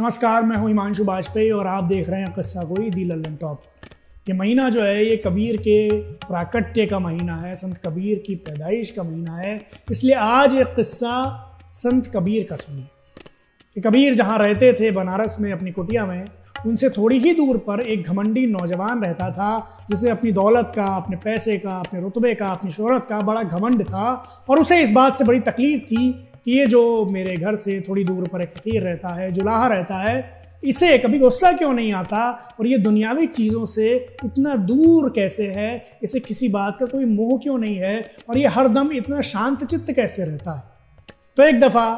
नमस्कार, मैं हूं हिमांशु बाजपेयी और आप देख रहे हैं किस्सा गोई दी लल्लन टॉप पर। ये महीना जो है ये कबीर के प्राकट्य का महीना है, संत कबीर की पैदाइश का महीना है। इसलिए आज एक किस्सा संत कबीर का सुनिए कि कबीर जहाँ रहते थे बनारस में अपनी कुटिया में, उनसे थोड़ी ही दूर पर एक घमंडी नौजवान रहता था जिसे अपनी दौलत का, अपने पैसे का, अपने रुतबे का, अपनी शोहरत का बड़ा घमंड था। और उसे इस बात से बड़ी तकलीफ थी कि ये जो मेरे घर से थोड़ी दूर पर एक फकीर रहता है, जुलाहा रहता है, इसे कभी गुस्सा क्यों नहीं आता और ये दुनियावी चीज़ों से इतना दूर कैसे है, इसे किसी बात का कोई मोह क्यों नहीं है और ये हरदम इतना शांत चित्त कैसे रहता है। तो एक दफ़ा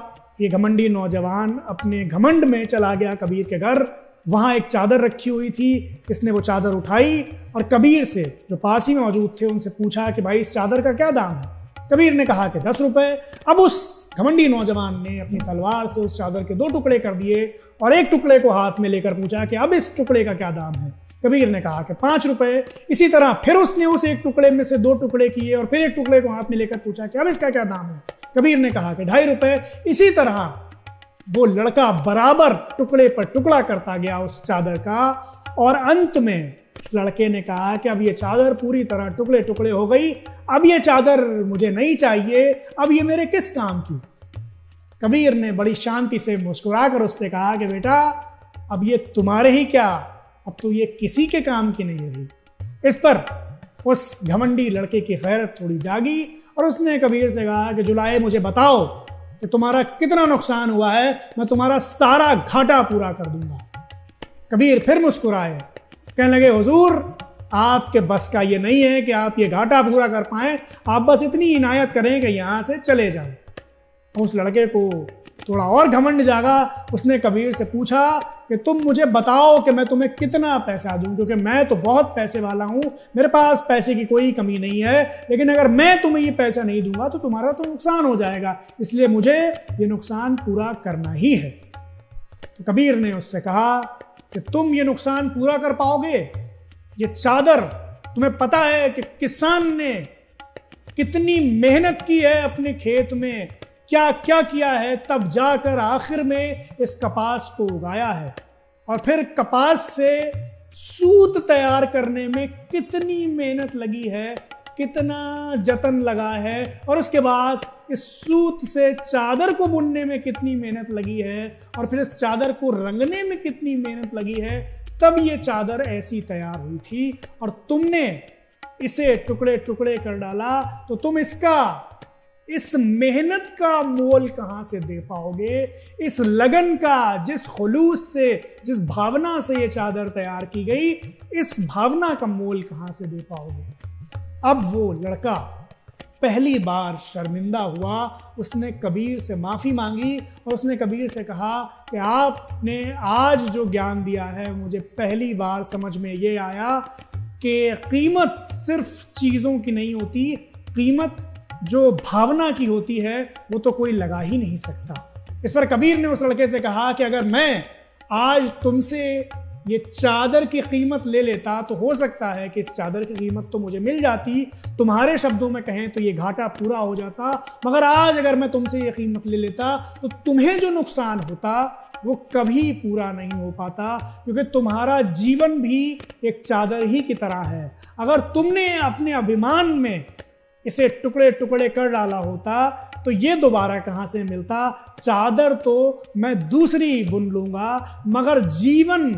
ये घमंडी नौजवान अपने घमंड में चला गया कबीर के घर। वहाँ एक चादर रखी हुई थी, इसने वो चादर उठाई और कबीर से जो पास ही में मौजूद थे उनसे पूछा कि भाई इस चादर का क्या दाम है। कबीर ने कहा कि 10 रुपए। अब उस घमंडी नौजवान ने अपनी तलवार से उस चादर के 2 टुकड़े कर दिए और एक टुकड़े को हाथ में लेकर पूछा कि अब इस टुकड़े का क्या दाम है। कबीर ने कहा कि 5 रुपए। इसी तरह फिर उसने उस एक टुकड़े में से 2 टुकड़े किए और फिर एक टुकड़े को हाथ में लेकर पूछा कि अब इसका क्या दाम है। कबीर ने कहा कि 2.5 रुपए। इसी तरह वो लड़का बराबर टुकड़े पर टुकड़ा करता गया उस चादर का और अंत में इस लड़के ने कहा कि अब ये चादर पूरी तरह टुकड़े टुकड़े हो गई, अब ये चादर मुझे नहीं चाहिए, अब ये मेरे किस काम की। कबीर ने बड़ी शांति से मुस्कुराकर उससे कहा कि बेटा अब ये तुम्हारे ही क्या, अब तो ये किसी के काम की नहीं रही। इस पर उस घमंडी लड़के की गैरत थोड़ी जागी और उसने कबीर से कहा कि जुलाहे मुझे बताओ कि तुम्हारा कितना नुकसान हुआ है, मैं तुम्हारा सारा घाटा पूरा कर दूंगा। कबीर फिर मुस्कुराए, कहने लगे हुजूर आपके बस का ये नहीं है कि आप ये घाटा पूरा कर पाएं, आप बस इतनी इनायत करें कि यहाँ से चले जाएं। उस लड़के को थोड़ा और घमंड जागा। उसने कबीर से पूछा कि तुम मुझे बताओ कि मैं तुम्हें कितना पैसा दूं, क्योंकि मैं तो बहुत पैसे वाला हूं, मेरे पास पैसे की कोई कमी नहीं है, लेकिन अगर मैं तुम्हें ये पैसा नहीं दूंगा तो तुम्हारा तो नुकसान हो जाएगा, इसलिए मुझे ये नुकसान पूरा करना ही है। तो कबीर ने उससे कहा कि तुम ये नुकसान पूरा कर पाओगे? ये चादर, तुम्हें पता है कि किसान ने कितनी मेहनत की है अपने खेत में, क्या क्या किया है, तब जाकर आखिर में इस कपास को उगाया है और फिर कपास से सूत तैयार करने में कितनी मेहनत लगी है, कितना जतन लगा है और उसके बाद इस सूत से चादर को बुनने में कितनी मेहनत लगी है और फिर इस चादर को रंगने में कितनी मेहनत लगी है, तब ये चादर ऐसी तैयार हुई थी और तुमने इसे टुकड़े टुकड़े कर डाला, तो तुम इस मेहनत का मोल कहां से दे पाओगे? इस लगन का, जिस खुलूस से, जिस भावना से ये चादर तैयार की गई, इस भावना का मोल कहां से दे पाओगे? अब वो लड़का पहली बार शर्मिंदा हुआ। उसने कबीर से माफ़ी मांगी और उसने कबीर से कहा कि आपने आज जो ज्ञान दिया है मुझे पहली बार समझ में ये आया कि कीमत सिर्फ चीज़ों की नहीं होती, कीमत जो भावना की होती है वो तो कोई लगा ही नहीं सकता। इस पर कबीर ने उस लड़के से कहा कि अगर मैं आज तुमसे ये चादर की कीमत ले लेता तो हो सकता है कि इस चादर की कीमत तो मुझे मिल जाती, तुम्हारे शब्दों में कहें तो ये घाटा पूरा हो जाता, मगर आज अगर मैं तुमसे ये कीमत ले लेता तो तुम्हें जो नुकसान होता वो कभी पूरा नहीं हो पाता, क्योंकि तुम्हारा जीवन भी एक चादर ही की तरह है। अगर तुमने अपने अभिमान में इसे टुकड़े टुकड़े कर डाला होता तो ये दोबारा कहाँ से मिलता? चादर तो मैं दूसरी बुन लूंगा, मगर जीवन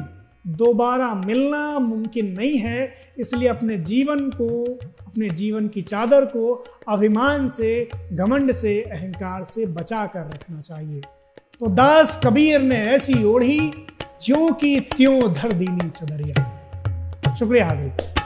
दोबारा मिलना मुमकिन नहीं है। इसलिए अपने जीवन को, अपने जीवन की चादर को अभिमान से, घमंड से, अहंकार से बचा कर रखना चाहिए। तो दास कबीर ने ऐसी ओढ़ी ज्यों की त्यों धर दीनी चदरिया। शुक्रिया हाजिर।